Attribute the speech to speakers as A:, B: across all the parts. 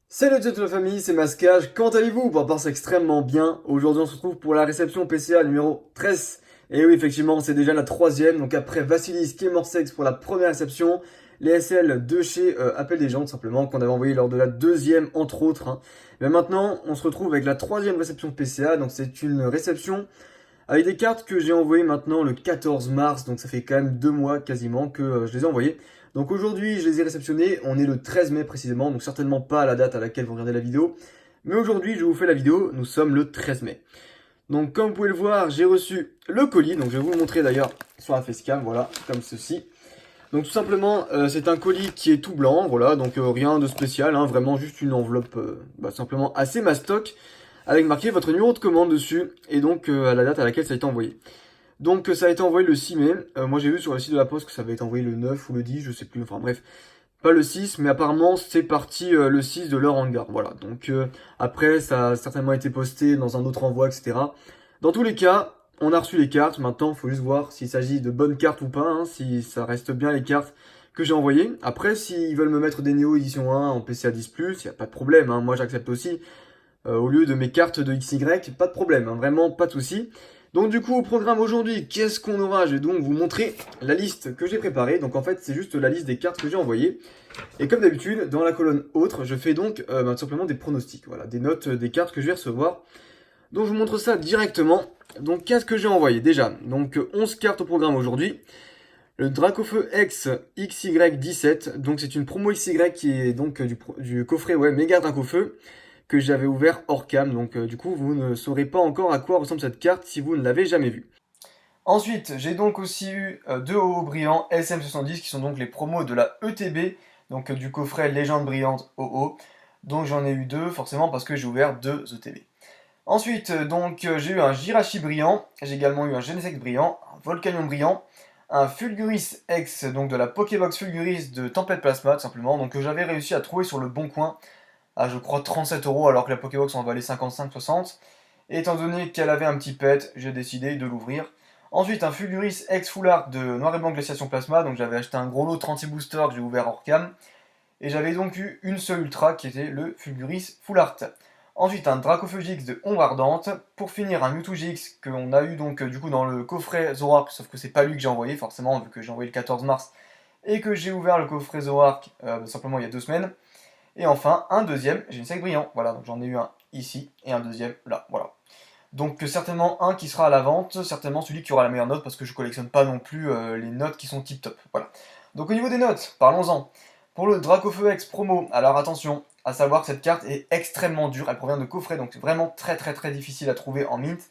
A: Salut à toute la famille, c'est Mascage, comment allez-vous? Bon, part c'est extrêmement bien. Aujourd'hui on se retrouve pour la réception PCA numéro 13. Et oui, effectivement, c'est déjà la troisième. Donc après Vassilis, Morsex pour la première réception, les SL de chez Appel des gens, tout simplement, qu'on avait envoyé lors de la deuxième, entre autres, hein. Mais maintenant, on se retrouve avec la troisième réception PCA. Donc c'est une réception avec des cartes que j'ai envoyées maintenant le 14 mars. Donc ça fait quand même 2 mois quasiment que je les ai envoyées. Donc aujourd'hui, je les ai réceptionnés, on est le 13 mai précisément, donc certainement pas à la date à laquelle vous regardez la vidéo. Mais aujourd'hui, je vous fais la vidéo, nous sommes le 13 mai. Donc comme vous pouvez le voir, j'ai reçu le colis, donc je vais vous le montrer d'ailleurs sur la facecam, voilà, comme ceci. Donc tout simplement, c'est un colis qui est tout blanc, voilà, donc rien de spécial, hein, vraiment juste une enveloppe simplement assez mastoc, avec marqué votre numéro de commande dessus, et donc à la date à laquelle ça a été envoyé. Donc ça a été envoyé le 6 mai. Moi j'ai vu sur le site de la poste que ça avait été envoyé le 9 ou le 10, je sais plus. Enfin bref, pas le 6, mais apparemment c'est parti le 6 de leur hangar. Voilà. Donc après ça a certainement été posté dans un autre envoi, etc. Dans tous les cas, on a reçu les cartes. Maintenant, il faut juste voir s'il s'agit de bonnes cartes ou pas, hein, si ça reste bien les cartes que j'ai envoyées. Après, s'ils veulent me mettre des Neo édition 1 en PCA 10+, il n'y a pas de problème, hein, moi j'accepte aussi. Au lieu de mes cartes de XY, pas de problème, hein, vraiment pas de souci. Donc du coup au programme aujourd'hui, qu'est-ce qu'on aura? Je vais donc vous montrer la liste que j'ai préparée. Donc en fait c'est juste la liste des cartes que j'ai envoyées. Et comme d'habitude, dans la colonne autre, je fais donc tout simplement des pronostics. Voilà, des notes des cartes que je vais recevoir. Donc je vous montre ça directement. Donc qu'est-ce que j'ai envoyé déjà? Donc 11 cartes au programme aujourd'hui. Le Dracofeu X XY17, donc c'est une promo XY qui est donc du coffret méga Dracofeu que j'avais ouvert hors cam, donc du coup vous ne saurez pas encore à quoi ressemble cette carte si vous ne l'avez jamais vue. Ensuite, j'ai donc aussi eu deux OO brillants SM70 qui sont donc les promos de la ETB, donc du coffret Légende Brillante OO. Donc j'en ai eu deux forcément parce que j'ai ouvert deux ETB. Ensuite, donc j'ai eu un Jirachi brillant, j'ai également eu un Genesect brillant, un Volcanion brillant, un Fulguris X, donc de la Pokébox Fulguris de Tempête Plasma tout simplement, donc que j'avais réussi à trouver sur le bon coin à je crois 37 € alors que la Pokébox en valait 55-60. Et étant donné qu'elle avait un petit pet, j'ai décidé de l'ouvrir. Ensuite, un Fulguris X Full Art de Noir et Blanc Glaciation Plasma, donc j'avais acheté un gros lot de 36 boosters que j'ai ouvert hors cam. Et j'avais donc eu une seule ultra qui était le Fulguris Full Art. Ensuite, un Dracofeu GX de Ombre Ardente. Pour finir, un Mewtwo GX qu'on a eu donc du coup dans le coffret Zoroark, sauf que c'est pas lui que j'ai envoyé forcément vu que j'ai envoyé le 14 mars et que j'ai ouvert le coffret Zoroark simplement il y a 2 semaines. Et enfin, un deuxième Genesect brillant. Voilà, donc j'en ai eu un ici et un deuxième là. Voilà. Donc certainement un qui sera à la vente, certainement celui qui aura la meilleure note parce que je collectionne pas non plus les notes qui sont tip top. Voilà. Donc au niveau des notes, parlons-en. Pour le Dracofeu X promo, alors attention, à savoir que cette carte est extrêmement dure, elle provient de coffret, donc c'est vraiment très difficile à trouver en mint.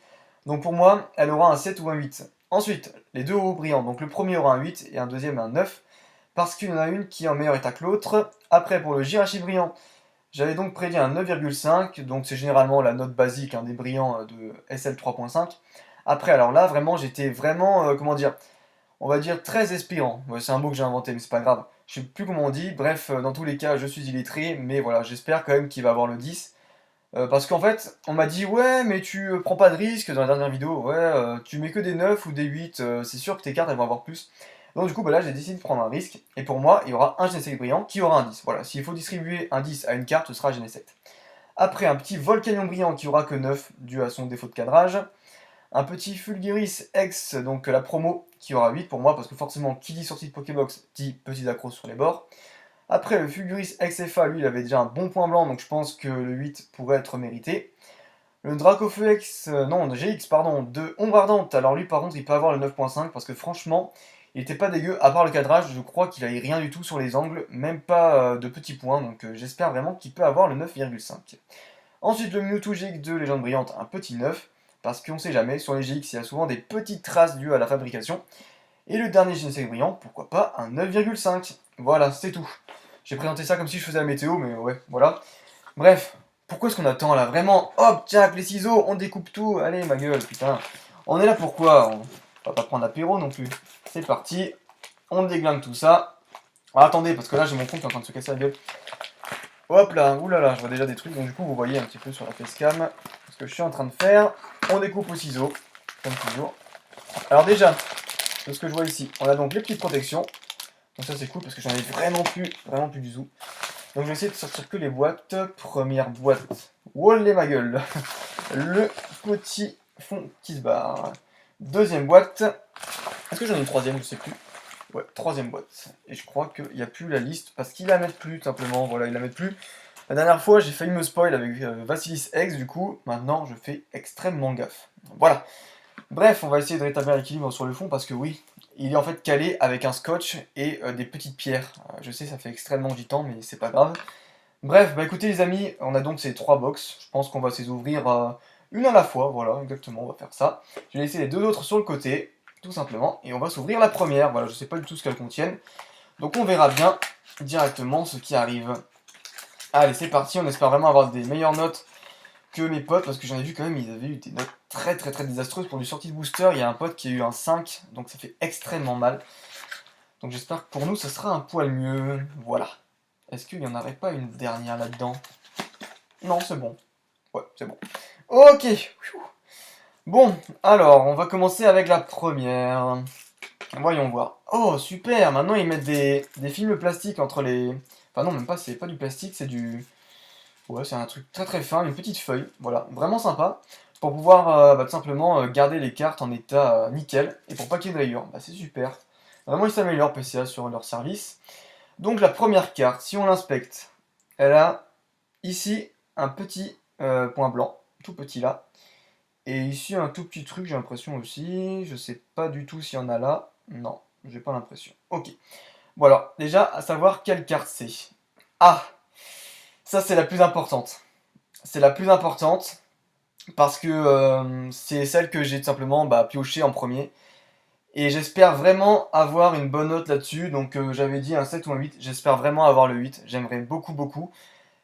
A: Donc pour moi, elle aura un 7 ou un 8. Ensuite, les deux hauts brillants, donc le premier aura un 8 et un deuxième un 9. Parce qu'il y en a une qui est en meilleur état que l'autre. Après, pour le Jirachi brillant, j'avais donc prédit un 9,5, donc c'est généralement la note basique des brillants de SL 3.5. Après, alors là, vraiment, j'étais vraiment, comment dire, on va dire très aspirant. Ouais, c'est un mot que j'ai inventé, mais c'est pas grave. Je sais plus comment on dit. Bref, dans tous les cas, je suis illettré, mais voilà, j'espère quand même qu'il va avoir le 10. Parce qu'en fait, on m'a dit, ouais, mais tu prends pas de risque dans la dernière vidéo, ouais, tu mets que des 9 ou des 8, c'est sûr que tes cartes elles vont avoir plus. Donc du coup, là, j'ai décidé de prendre un risque, et pour moi, il y aura un Genesect brillant qui aura un 10. Voilà, s'il faut distribuer un 10 à une carte, ce sera Genesect. Après, un petit Volcanion brillant qui aura que 9, dû à son défaut de cadrage. Un petit Fulguris X, donc la promo, qui aura 8 pour moi, parce que forcément, qui dit sortie de Pokébox dit petits accros sur les bords. Après, le Fulguris XFA, lui, il avait déjà un bon point blanc, donc je pense que le 8 pourrait être mérité. Le Dracofeu X, non, GX, pardon, de Ombre Ardente, alors lui, par contre, il peut avoir le 9.5, parce que franchement, il était pas dégueu, à part le cadrage, je crois qu'il avait rien du tout sur les angles, même pas de petits points, donc j'espère vraiment qu'il peut avoir le 9,5. Ensuite, le Mewtwo GX2 Légende Brillante, un petit 9, parce qu'on sait jamais, sur les GX, il y a souvent des petites traces dues à la fabrication. Et le dernier Genesect brillant, pourquoi pas un 9,5. Voilà, c'est tout. J'ai présenté ça comme si je faisais la météo, mais ouais, voilà. Bref, pourquoi est-ce qu'on attend là? Vraiment, hop, Jack, les ciseaux, on découpe tout. Allez, ma gueule, putain. On est là pourquoi? On va pas prendre l'apéro non plus. C'est parti, on déglingue tout ça. Ah, attendez, parce que là, j'ai mon compte qui est en train de se casser la gueule. Hop là, oulala, je vois déjà des trucs, donc du coup, vous voyez un petit peu sur la facecam ce que je suis en train de faire. On découpe au ciseau, comme toujours. Alors déjà, de ce que je vois ici. On a donc les petites protections. Donc ça c'est cool parce que j'en ai vraiment plus du tout. Donc je vais essayer de sortir que les boîtes. Première boîte. Wallé ma gueule. Le petit fond qui se barre. Deuxième boîte. Est-ce que j'en ai une troisième? Je sais plus. Ouais, troisième boîte. Et je crois qu'il n'y a plus la liste parce qu'ils la mettent plus, tout simplement. Voilà, ils la mettent plus. La dernière fois, j'ai failli me spoil avec Vassilis X, du coup, maintenant je fais extrêmement gaffe. Voilà. Bref, on va essayer de rétablir l'équilibre sur le fond parce que oui, il est en fait calé avec un scotch et des petites pierres. Je sais, ça fait extrêmement gitan, mais c'est pas grave. Bref, bah écoutez les amis, on a donc ces trois box. Je pense qu'on va se les ouvrir une à la fois, voilà, exactement, on va faire ça. Je vais laisser les deux autres sur le côté, tout simplement, et on va s'ouvrir la première. Voilà, je sais pas du tout ce qu'elles contiennent. Donc on verra bien directement ce qui arrive. Allez, c'est parti, on espère vraiment avoir des meilleures notes que mes potes, parce que j'en ai vu quand même, ils avaient eu des notes très désastreuses pour du sortie de booster. Il y a un pote qui a eu un 5, donc ça fait extrêmement mal. Donc j'espère que pour nous, ça sera un poil mieux. Voilà. Est-ce qu'il n'y en aurait pas une dernière là-dedans? Non, c'est bon. Ouais, c'est bon. Ok. Bon, alors, on va commencer avec la première. Voyons voir. Oh, super. Maintenant, ils mettent des films plastiques entre les... Enfin non, même pas, c'est pas du plastique, c'est du... Ouais, c'est un truc très fin, une petite feuille, voilà, vraiment sympa, pour pouvoir tout simplement garder les cartes en état nickel, et pour pas qu'il y ait de rayures, bah c'est super. Vraiment, ils s'améliorent PCA sur leur service. Donc la première carte, si on l'inspecte, elle a ici un petit point blanc, tout petit là, et ici un tout petit truc, j'ai l'impression aussi, je sais pas du tout s'il y en a là, non, j'ai pas l'impression. Ok, bon alors, déjà, à savoir quelle carte c'est. Ah, ça c'est la plus importante. C'est la plus importante parce que c'est celle que j'ai tout simplement pioché en premier. Et j'espère vraiment avoir une bonne note là-dessus. Donc j'avais dit un 7 ou un 8. J'espère vraiment avoir le 8. J'aimerais beaucoup.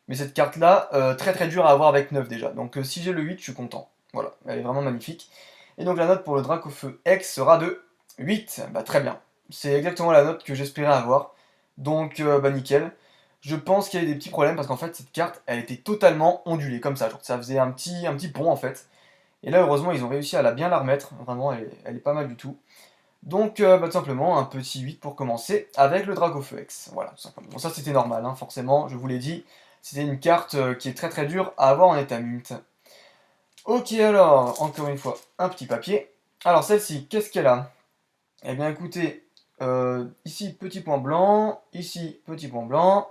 A: Mais cette carte-là, très dure à avoir avec 9 déjà. Donc si j'ai le 8, je suis content. Voilà, elle est vraiment magnifique. Et donc la note pour le Dracofeu X sera de 8. Bah très bien. C'est exactement la note que j'espérais avoir. Donc nickel. Je pense qu'il y a eu des petits problèmes parce qu'en fait cette carte elle était totalement ondulée comme ça. Genre, ça faisait un petit pont en fait. Et là heureusement ils ont réussi à bien la remettre. Vraiment elle est pas mal du tout. Donc tout simplement un petit 8 pour commencer avec le Dracofeu X. Voilà, tout simplement. Bon ça c'était normal, hein, forcément, je vous l'ai dit. C'était une carte qui est très dure à avoir en état mint. Ok alors, encore une fois, un petit papier. Alors celle-ci, qu'est-ce qu'elle a? Eh bien écoutez, ici petit point blanc, ici petit point blanc,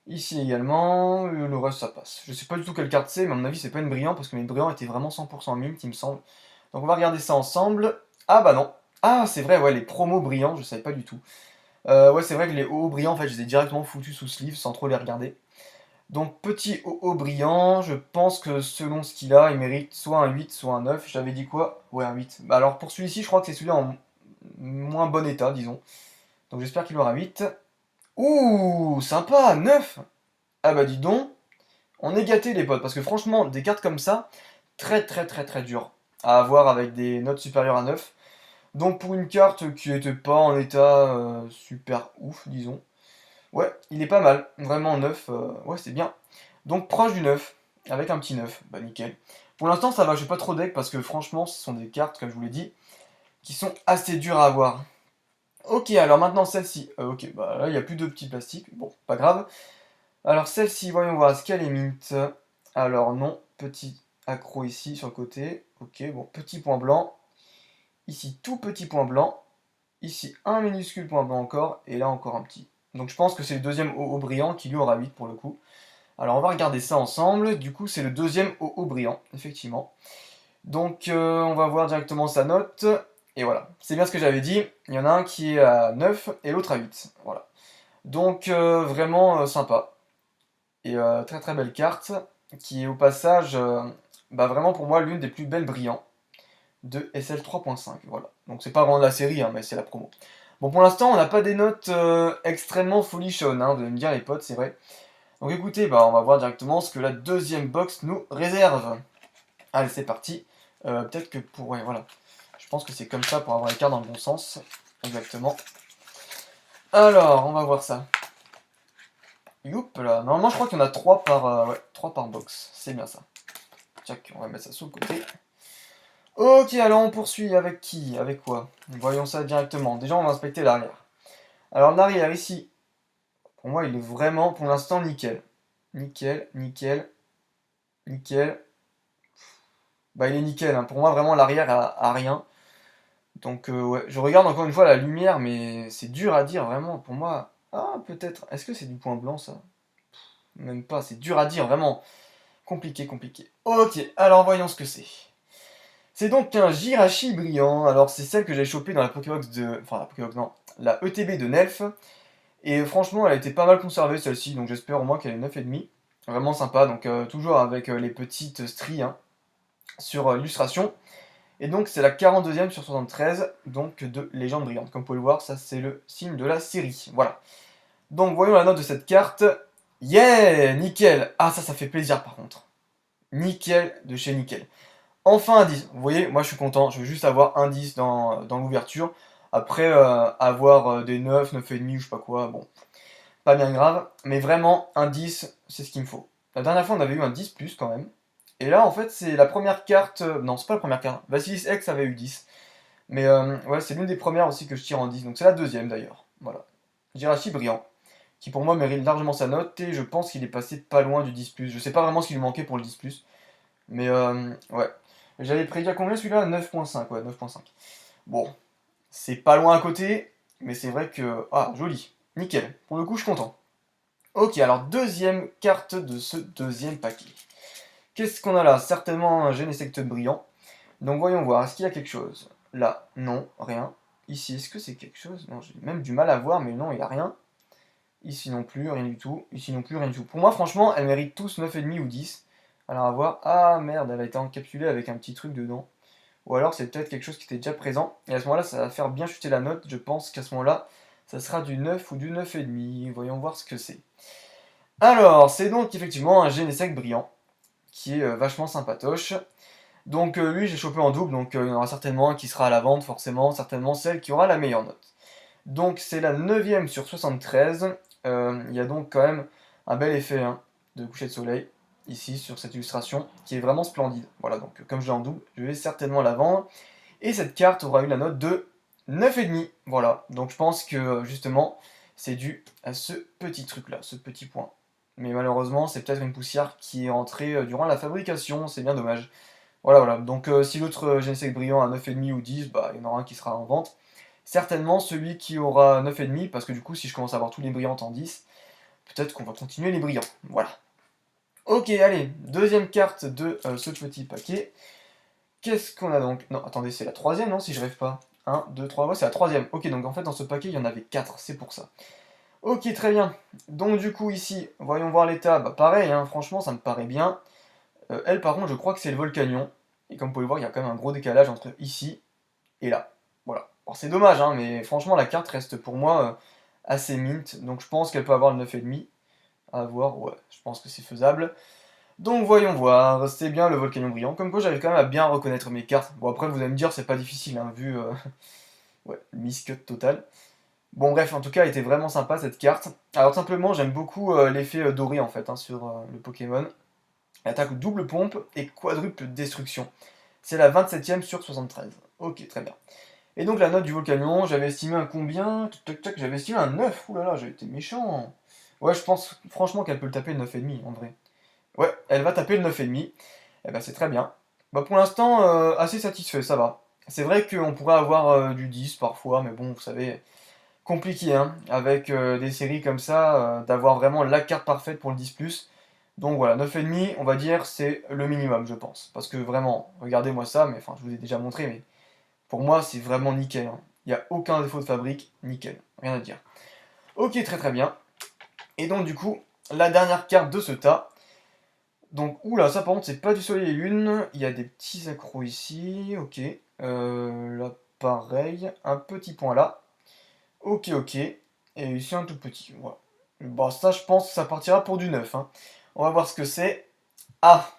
A: ici également, le reste ça passe. Je sais pas du tout quelle carte c'est, mais à mon avis c'est pas une brillante parce que mes brillants étaient vraiment 100% mint il me semble. Donc on va regarder ça ensemble. Ah bah non. Ah c'est vrai, ouais, les promos brillants, je savais pas du tout. Ouais c'est vrai que les OO brillants en fait je les ai directement foutus sous sleeve sans trop les regarder. Donc petit OO brillant, je pense que selon ce qu'il a, il mérite soit un 8, soit un 9. J'avais dit quoi? Ouais, un 8. Bah alors pour celui-ci, je crois que c'est celui en moins bon état, disons. Donc j'espère qu'il aura 8. Ouh, sympa, 9. Ah bah dis donc, on est gâtés les potes, parce que franchement, des cartes comme ça, très dur à avoir avec des notes supérieures à 9. Donc pour une carte qui était pas en état super ouf, disons, ouais, il est pas mal, vraiment 9, ouais c'est bien. Donc proche du 9, avec un petit 9, bah nickel. Pour l'instant ça va, je vais pas trop deck parce que franchement ce sont des cartes, comme je vous l'ai dit, qui sont assez dures à avoir. Ok, alors maintenant celle-ci, ok, bah là il n'y a plus de petits plastiques, bon, pas grave. Alors celle-ci, voyons voir, est-ce qu'elle est mint? Alors non, petit accro ici sur le côté, ok, bon, petit point blanc. Ici tout petit point blanc, ici un minuscule point blanc encore, et là encore un petit. Donc je pense que c'est le deuxième OO brillant qui lui aura 8 pour le coup. Alors on va regarder ça ensemble, du coup c'est le deuxième OO brillant, effectivement. Donc on va voir directement sa note, et voilà. C'est bien ce que j'avais dit, il y en a un qui est à 9 et l'autre à 8. Voilà. Donc vraiment sympa. Et très belle carte, qui est au passage, vraiment pour moi l'une des plus belles brillants de SL 3.5. Voilà. Donc c'est pas vraiment de la série, hein, mais c'est la promo. Bon pour l'instant on n'a pas des notes extrêmement folichonnes, hein, vous allez me dire les potes, c'est vrai. Donc écoutez, on va voir directement ce que la deuxième box nous réserve. Allez, c'est parti. Peut-être que pour... Ouais, voilà. Je pense que c'est comme ça pour avoir les cartes dans le bon sens. Exactement. Alors, on va voir ça. Youp là. Normalement, je crois qu'il y en a 3 par, 3 par box. C'est bien ça. Tiens, on va mettre ça sur le côté. Ok, alors on poursuit avec qui? Avec quoi? Voyons ça directement. Déjà, on va inspecter l'arrière. Alors l'arrière ici, pour moi, il est vraiment pour l'instant nickel. Nickel, nickel, nickel. Bah il est nickel, hein. Pour moi, vraiment, l'arrière a rien. Donc ouais, je regarde encore une fois la lumière, mais c'est dur à dire, vraiment. Pour moi, ah peut-être. Est-ce que c'est du point blanc, ça? Même pas, c'est dur à dire, vraiment. Compliqué, compliqué. Ok, alors voyons ce que c'est. C'est donc un Jirachi brillant. Alors c'est celle que j'ai chopée dans la Pokébox de... Enfin la Pokébox, non. La ETB de Nelf. Et franchement, elle a été pas mal conservée celle-ci, donc j'espère au moins qu'elle est 9,5. Vraiment sympa, donc toujours avec les petites stries hein, sur l'illustration. Et donc c'est la 42e sur 73, donc de Légende brillante. Comme vous pouvez le voir, ça c'est le signe de la série. Voilà. Donc voyons la note de cette carte. Yeah, nickel. Ah ça fait plaisir par contre. Nickel de chez nickel. Enfin un 10. Vous voyez, moi je suis content. Je veux juste avoir un 10 dans l'ouverture. Après avoir des 9, 9,5 ou je sais pas quoi, bon, pas bien grave. Mais vraiment, un 10, c'est ce qu'il me faut. La dernière fois on avait eu un 10 plus quand même. Et là en fait c'est la première carte. Non, c'est pas la première carte. Vasilis X avait eu 10. Mais ouais, c'est l'une des premières aussi que je tire en 10. Donc c'est la deuxième d'ailleurs. Voilà. Jirachi brillant. Qui pour moi mérite largement sa note. Et je pense qu'il est passé pas loin du 10 plus. Je sais pas vraiment ce qu'il lui manquait pour le 10 plus. Mais ouais. J'avais prédit à combien celui-là? 9,5, ouais, 9,5. Bon, c'est pas loin à côté, mais c'est vrai que... Ah, joli, nickel. Pour le coup, je suis content. Ok, alors deuxième carte de ce deuxième paquet. Qu'est-ce qu'on a là? Certainement un Genesect brillant. Donc voyons voir, est-ce qu'il y a quelque chose? Là, non, rien. Ici, est-ce que c'est quelque chose? Non, j'ai même du mal à voir, mais non, il n'y a rien. Ici non plus, rien du tout. Ici non plus, rien du tout. Pour moi, franchement, elles méritent tous 9,5 ou 10. Alors à voir. Ah merde, elle a été encapsulée avec un petit truc dedans. Ou alors c'est peut-être quelque chose qui était déjà présent. Et à ce moment-là, ça va faire bien chuter la note. Je pense qu'à ce moment-là, ça sera du 9 ou du 9,5. Voyons voir ce que c'est. Alors, c'est donc effectivement un Genesect brillant, qui est vachement sympatoche. Donc lui, j'ai chopé en double, donc il y en aura certainement un qui sera à la vente, forcément, certainement celle qui aura la meilleure note. Donc c'est la 9e sur 73. Il y a donc quand même un bel effet hein, de coucher de soleil ici sur cette illustration qui est vraiment splendide. Voilà, donc comme je l'ai en double, je vais certainement la vendre. Et cette carte aura eu la note de 9,5. Voilà, donc je pense que justement c'est dû à ce petit truc là, ce petit point. Mais malheureusement, c'est peut-être une poussière qui est entrée durant la fabrication, c'est bien dommage. Voilà, voilà. Donc si l'autre Genesect brillant a 9,5 ou 10, bah, il y en aura un qui sera en vente. Certainement celui qui aura 9,5, parce que du coup, si je commence à avoir tous les brillants en 10, peut-être qu'on va continuer les brillants. Voilà. Ok, allez, deuxième carte de ce petit paquet. Qu'est-ce qu'on a donc? Non, attendez, c'est la troisième, non, si je rêve pas. 1, 2, 3, ouais, c'est la troisième. Ok, donc en fait, dans ce paquet, il y en avait 4, c'est pour ça. Ok, très bien. Donc du coup, ici, voyons voir l'état. Bah pareil, hein, franchement, ça me paraît bien. Elle, par contre, je crois que c'est le Volcanion. Et comme vous pouvez le voir, il y a quand même un gros décalage entre ici et là. Voilà. Alors c'est dommage, hein, mais franchement, la carte reste pour moi assez mint. Donc je pense qu'elle peut avoir le 9,5. À voir, ouais, je pense que c'est faisable. Donc voyons voir, c'est bien le Volcanion brillant. Comme quoi, j'arrive quand même à bien reconnaître mes cartes. Bon, après, vous allez me dire, c'est pas difficile, hein, vu ouais, miscut total. Bon, bref, en tout cas, elle était vraiment sympa cette carte. Alors, simplement, j'aime beaucoup l'effet doré en fait hein, sur le Pokémon. Attaque double pompe et quadruple destruction. C'est la 27e sur 73. Ok, très bien. Et donc la note du Volcanion, j'avais estimé un combien? Tac, tac, j'avais estimé un 9. Ouh là là, j'ai été méchant. Ouais, je pense franchement qu'elle peut le taper le 9,5 en vrai. Ouais, elle va taper le 9,5. Eh ben c'est très bien. Bah pour l'instant, assez satisfait, ça va. C'est vrai qu'on pourrait avoir du 10 parfois, mais bon, vous savez, compliqué, hein, avec des séries comme ça, d'avoir vraiment la carte parfaite pour le 10+. Donc voilà, 9,5, on va dire, c'est le minimum, je pense. Parce que vraiment, regardez-moi ça, mais enfin, je vous ai déjà montré, mais pour moi, c'est vraiment nickel, hein. Il n'y a aucun défaut de fabrique, nickel, rien à dire. Ok, très très bien. Et donc du coup, la dernière carte de ce tas. Donc, oula, ça par contre, c'est pas du soleil et lune. Il y a des petits accros ici, ok. Là, pareil, un petit point là. Ok, ok. Et ici, un tout petit, voilà. Bon, ça, je pense que ça partira pour du 9, hein. On va voir ce que c'est. Ah!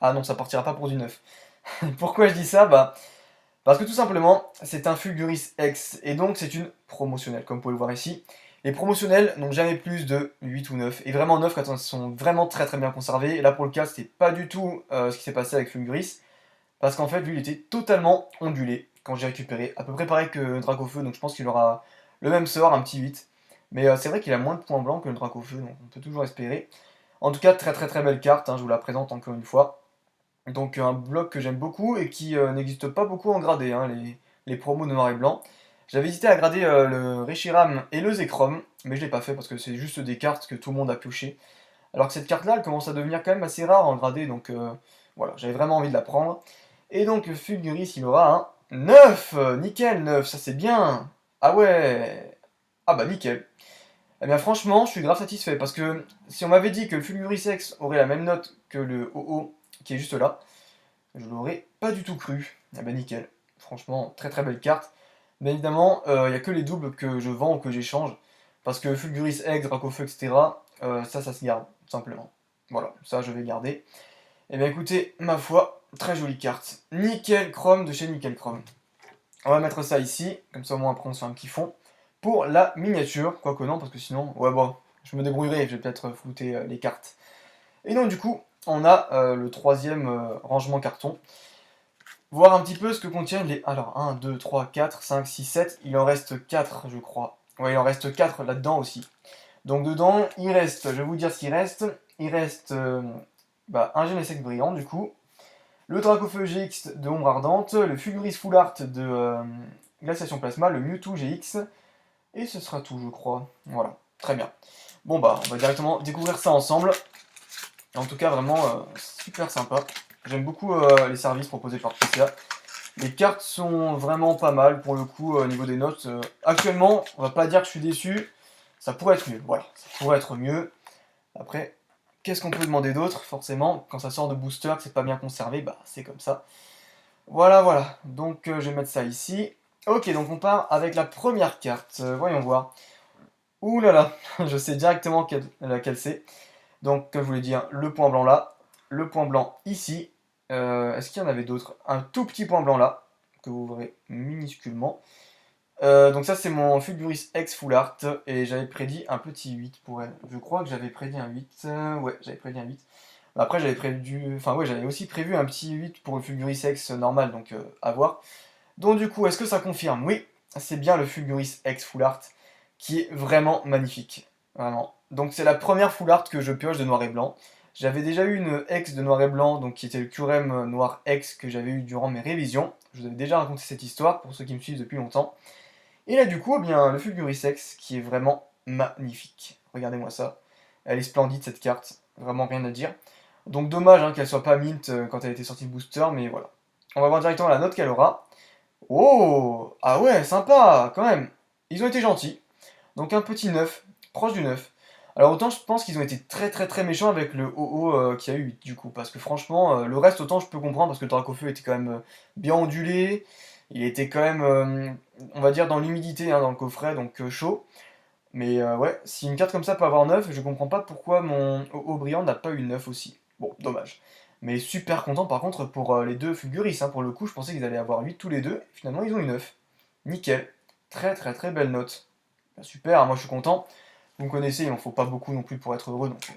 A: Ah non, ça partira pas pour du 9. Pourquoi je dis ça? Bah, parce que tout simplement, c'est un Fulguris X, et donc c'est une promotionnelle, comme vous pouvez le voir ici. Les promotionnels n'ont jamais plus de 8 ou 9, et vraiment 9 quand elles sont vraiment très très bien conservées. Et là pour le cas, c'est pas du tout ce qui s'est passé avec Fulguris, parce qu'en fait, lui, il était totalement ondulé quand j'ai récupéré. À peu près pareil que le Dracofeu, donc je pense qu'il aura le même sort, un petit 8. Mais c'est vrai qu'il a moins de points blancs que le Dracofeu, donc on peut toujours espérer. En tout cas, très très très belle carte, hein, je vous la présente encore une fois. Donc un bloc que j'aime beaucoup et qui n'existe pas beaucoup en gradé, hein, les promos de noir et blanc. J'avais hésité à grader le Reshiram et le Zekrom, mais je l'ai pas fait parce que c'est juste des cartes que tout le monde a pioché. Alors que cette carte-là, elle commence à devenir quand même assez rare en gradé, donc voilà, j'avais vraiment envie de la prendre. Et donc le Fulguris, il aura un 9, nickel 9, ça c'est bien. Ah ouais, ah bah nickel. Eh bien franchement, je suis grave satisfait, parce que si on m'avait dit que le Fulguris X aurait la même note que le OO, qui est juste là, je l'aurais pas du tout cru. Ah bah nickel. Franchement, très très belle carte. Mais évidemment, il n'y a que les doubles que je vends ou que j'échange. Parce que Fulguris Egg, Dracofeu, etc., ça se garde, tout simplement. Voilà, ça je vais garder. Et bien écoutez, ma foi, très jolie carte. Nickel Chrome de chez Nickel Chrome. On va mettre ça ici, comme ça au moins après on se fait un petit fond. Pour la miniature, quoique non, parce que sinon, ouais bon, je me débrouillerai, je vais peut-être flouter les cartes. Et donc du coup, on a le troisième rangement carton. Voir un petit peu ce que contiennent les... Alors, 1, 2, 3, 4, 5, 6, 7. Il en reste 4, je crois. Ouais, il en reste 4 là-dedans aussi. Donc dedans, il reste, je vais vous dire ce qu'il reste. Il reste un Genesect brillant, du coup. Le Dracofeu GX de Ombre Ardente. Le Fulguris Full Art de Glaciation Plasma. Le Mewtwo GX. Et ce sera tout, je crois. Voilà, très bien. Bon bah, on va directement découvrir ça ensemble. En tout cas, vraiment super sympa. J'aime beaucoup les services proposés par PCA. Les cartes sont vraiment pas mal pour le coup au niveau des notes. Actuellement, on va pas dire que je suis déçu. Ça pourrait être mieux. Voilà, ça pourrait être mieux. Après, qu'est-ce qu'on peut demander d'autre? Forcément, quand ça sort de booster, que c'est pas bien conservé, bah c'est comme ça. Voilà, voilà. Donc je vais mettre ça ici. Ok, donc on part avec la première carte. Voyons voir. Ouh là là, je sais directement laquelle c'est. Donc, comme je vous l'ai dit, hein, le point blanc là, le point blanc ici. Est-ce qu'il y en avait d'autres? Un tout petit point blanc là, que vous verrez minusculement. Donc ça c'est mon Fulguris X Full Art, et j'avais prédit un petit 8 pour elle. Je crois que j'avais prédit un 8, ouais, j'avais prédit un 8. Après j'avais aussi prévu un petit 8 pour le Fulguris X normal, donc à voir. Donc du coup, est-ce que ça confirme? Oui, c'est bien le Fulguris X Full Art, qui est vraiment magnifique. Vraiment. Donc c'est la première Full Art que je pioche de noir et blanc. J'avais déjà eu une X de noir et blanc, donc qui était le Curem Noir X que j'avais eu durant mes révisions. Je vous avais déjà raconté cette histoire, pour ceux qui me suivent depuis longtemps. Et là du coup, eh bien, le Fulguris X, qui est vraiment magnifique. Regardez-moi ça. Elle est splendide cette carte, vraiment rien à dire. Donc dommage hein, qu'elle soit pas mint quand elle était sortie de booster, mais voilà. On va voir directement la note qu'elle aura. Oh! Ah ouais, sympa, quand même. Ils ont été gentils. Donc un petit 9, proche du 9. Alors autant je pense qu'ils ont été très très très méchants avec le OO qui a eu 8 du coup. Parce que franchement, le reste autant je peux comprendre parce que le Dracofeu était quand même bien ondulé. Il était quand même, on va dire, dans l'humidité hein, dans le coffret, donc chaud. Mais ouais, si une carte comme ça peut avoir 9, je comprends pas pourquoi mon OO brillant n'a pas eu 9 aussi. Bon, dommage. Mais super content par contre pour les deux Fulguris. Hein. Pour le coup, je pensais qu'ils allaient avoir 8 tous les deux. Finalement, ils ont eu 9. Nickel. Très très très belle note. Bah, super, moi je suis content. Vous me connaissez, il n'en faut pas beaucoup non plus pour être heureux, donc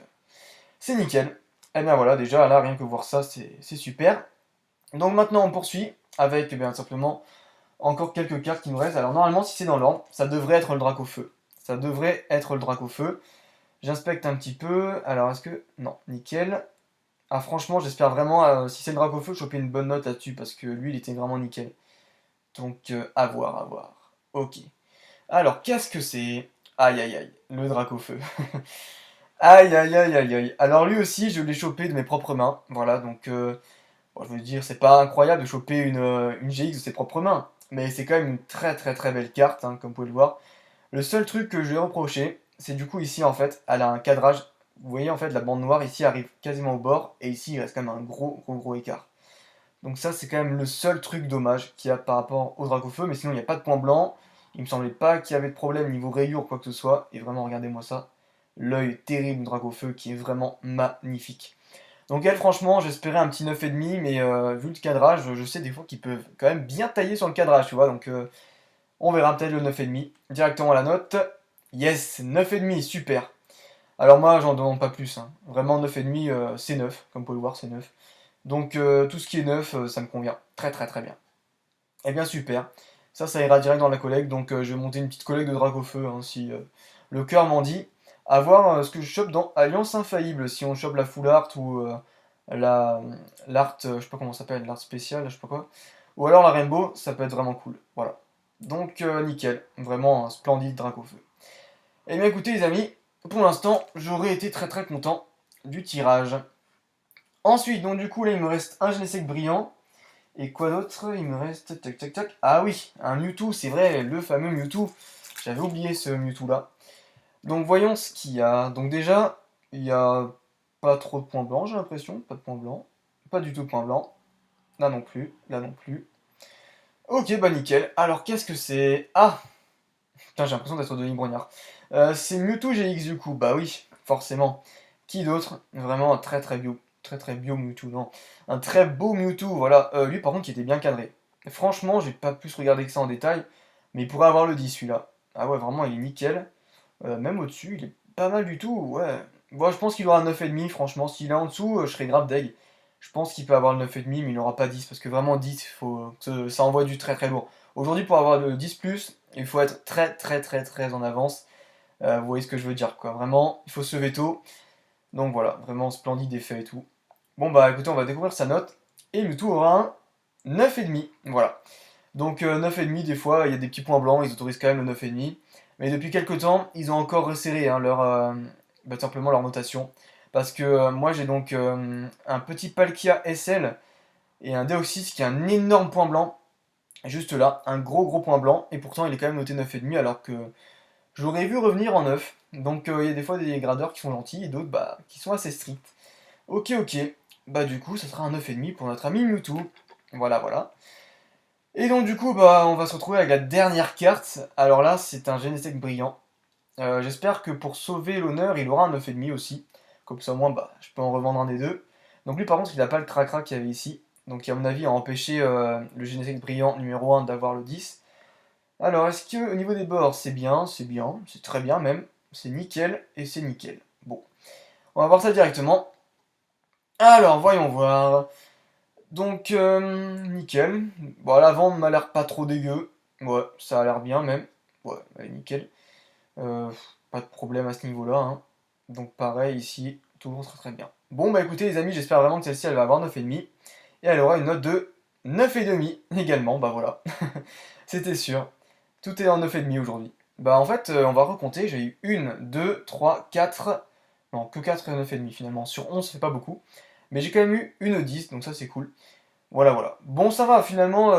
A: c'est nickel. Et bien voilà, déjà là, rien que voir ça, c'est super. Donc maintenant on poursuit avec bien simplement encore quelques cartes qui nous restent. Alors normalement, si c'est dans l'ordre, ça devrait être le Dracofeu. Ça devrait être le Dracofeu. J'inspecte un petit peu. Alors est-ce que... Non, nickel. Ah franchement, j'espère vraiment, si c'est le Dracofeu, choper une bonne note là-dessus, parce que lui, il était vraiment nickel. Donc à voir, à voir. Ok. Alors, qu'est-ce que c'est? Aïe aïe aïe, le Dracofeu. Aïe aïe aïe aïe aïe. Alors lui aussi, je l'ai chopé de mes propres mains. Voilà, donc bon, je veux dire, c'est pas incroyable de choper une GX de ses propres mains. Mais c'est quand même une très très très belle carte, hein, comme vous pouvez le voir. Le seul truc que je lui ai reproché, c'est du coup ici en fait, elle a un cadrage. Vous voyez en fait, la bande noire ici arrive quasiment au bord, et ici il reste quand même un gros gros gros écart. Donc ça c'est quand même le seul truc dommage qu'il y a par rapport au Dracofeu, mais sinon il n'y a pas de point blanc. Il me semblait pas qu'il y avait de problème niveau rayure ou quoi que ce soit, et vraiment regardez-moi ça. L'œil terrible du Dracofeu qui est vraiment magnifique. Donc elle franchement j'espérais un petit 9,5, mais vu le cadrage, je sais des fois qu'ils peuvent quand même bien tailler sur le cadrage, tu vois, donc on verra peut-être le 9,5. Directement à la note. Yes, 9,5, super. Alors moi j'en demande pas plus, hein. Vraiment 9,5, c'est 9, comme vous pouvez le voir c'est 9. Donc tout ce qui est neuf, ça me convient très très très bien. Eh bien super, ça ira direct dans la collecte, donc je vais monter une petite collecte de Dracofeu, hein, si le cœur m'en dit. À voir ce que je chope dans Alliance Infaillible, si on chope la full art ou la l'art, je sais pas comment ça s'appelle, l'art spécial, je sais pas quoi. Ou alors la rainbow, ça peut être vraiment cool, voilà. Donc nickel, vraiment un splendide Dracofeu. Eh bien écoutez les amis, pour l'instant, j'aurais été très très content du tirage. Ensuite, donc du coup là il me reste un Genesect brillant. Et quoi d'autre? Il me reste... Tac tac tac. Ah oui, un Mewtwo, c'est vrai, le fameux Mewtwo. J'avais oublié ce Mewtwo là. Donc voyons ce qu'il y a. Donc déjà, il y a pas trop de points blancs, j'ai l'impression. Pas de points blancs. Pas du tout de points blancs. Là non plus, là non plus. Ok, bah nickel. Alors qu'est-ce que c'est? Ah! Putain, j'ai l'impression d'être Denis Brognard. C'est Mewtwo GX du coup, bah oui, forcément. Qui d'autre? Vraiment un très très bio. Très très bio Mewtwo, non. Un très beau Mewtwo, voilà. Lui par contre qui était bien cadré. Franchement, j'ai pas plus regardé que ça en détail, mais il pourrait avoir le 10 celui-là. Ah ouais, vraiment, il est nickel. Même au-dessus, il est pas mal du tout, ouais. Bon, je pense qu'il aura un 9,5, franchement. S'il est en dessous, je serais grave deg. Je pense qu'il peut avoir le 9,5, mais il n'aura pas 10, parce que vraiment 10, ça envoie du très très lourd. Aujourd'hui, pour avoir le 10+, il faut être très très très très en avance. Vous voyez ce que je veux dire, quoi. Vraiment, il faut se lever tôt. Donc voilà, vraiment splendide effet et tout. Bon bah écoutez, on va découvrir sa note. Et Mewtwo aura un 9,5, voilà. Donc 9,5, des fois, il y a des petits points blancs, ils autorisent quand même le 9,5. Mais depuis quelques temps, ils ont encore resserré hein, bah, simplement leur notation. Parce que moi j'ai donc un petit Palkia SL et un Deoxys qui a un énorme point blanc. Juste là, un gros gros point blanc. Et pourtant il est quand même noté 9,5 alors que j'aurais vu revenir en 9. Donc il y a des fois des gradeurs qui sont gentils et d'autres bah, qui sont assez stricts. Ok ok, bah du coup ça sera un 9,5 pour notre ami Mewtwo. Voilà voilà. Et donc du coup, bah, on va se retrouver avec la dernière carte. Alors là, c'est un Genesect brillant. J'espère que pour sauver l'honneur, il aura un 9,5 aussi. Comme ça, au moins, bah, je peux en revendre un des deux. Donc lui, par contre, il n'a pas le cracra qu'il y avait ici. Donc, à mon avis, a empêché le Genesect brillant numéro 1 d'avoir le 10. Alors, est-ce que au niveau des bords, c'est bien, c'est très bien même. C'est nickel et c'est nickel. Bon, on va voir ça directement. Alors, voyons voir. Donc, nickel. Bon, l'avant m'a l'air pas trop dégueu. Ouais, ça a l'air bien même. Ouais, ouais, nickel. Euh, Pas de problème à ce niveau-là, hein. Donc, pareil ici, toujours très très bien. Bon, bah écoutez, les amis, j'espère vraiment que celle-ci elle va avoir 9,5. Et elle aura une note de 9,5 également. Bah voilà, c'était sûr. Tout est en 9,5 aujourd'hui. Bah en fait, on va recompter. J'ai eu 1, 2, 3, 4. Non, que 4 et 9,5 finalement. Sur 11, ça fait pas beaucoup. Mais j'ai quand même eu une 10, donc ça c'est cool. Voilà, voilà. Bon, ça va, finalement,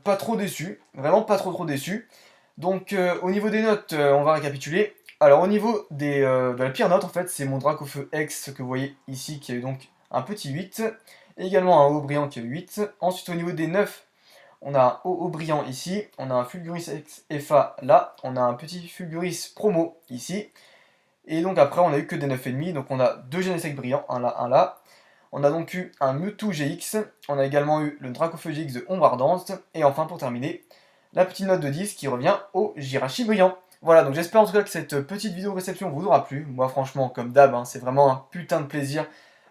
A: pas trop déçu. Vraiment pas trop trop déçu. Donc, au niveau des notes, on va récapituler. Alors, au niveau de la pire note, en fait, c'est mon Dracofeu X que vous voyez ici, qui a eu donc un petit 8. Et également un haut brillant qui a eu 8. Ensuite, au niveau des 9, on a un haut brillant ici. On a un Fulguris X FA là. On a un petit Fulguris Promo ici. Et donc, après, on a eu que des 9,5. Donc, on a deux Genesect brillants, un là, un là. On a donc eu un Mewtwo GX, on a également eu le Dracofeu GX de Ombre Ardente, et enfin pour terminer, la petite note de 10 qui revient au Jirachi brillant. Voilà, donc j'espère en tout cas que cette petite vidéo réception vous aura plu. Moi franchement, comme d'hab, hein, c'est vraiment un putain de plaisir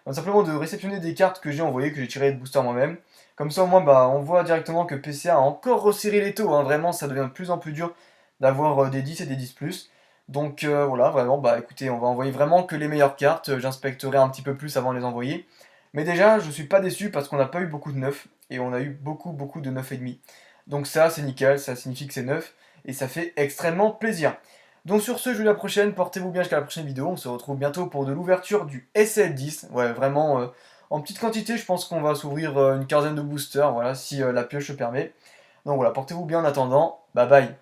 A: simplement de réceptionner des cartes que j'ai envoyées, que j'ai tirées de booster moi-même. Comme ça au moins bah, on voit directement que PCA a encore resserré les taux, hein. Vraiment ça devient de plus en plus dur d'avoir des 10 et des 10+. Donc voilà, vraiment, bah écoutez, on va envoyer vraiment que les meilleures cartes, j'inspecterai un petit peu plus avant de les envoyer. Mais déjà, je suis pas déçu parce qu'on n'a pas eu beaucoup de 9 et on a eu beaucoup de 9,5. Donc ça, c'est nickel, ça signifie que c'est 9 et ça fait extrêmement plaisir. Donc sur ce, je vous dis à la prochaine, portez-vous bien jusqu'à la prochaine vidéo, on se retrouve bientôt pour de l'ouverture du SL10. Ouais, vraiment, en petite quantité, je pense qu'on va s'ouvrir une quinzaine de boosters, voilà, si la pioche le permet. Donc voilà, portez-vous bien en attendant, bye bye.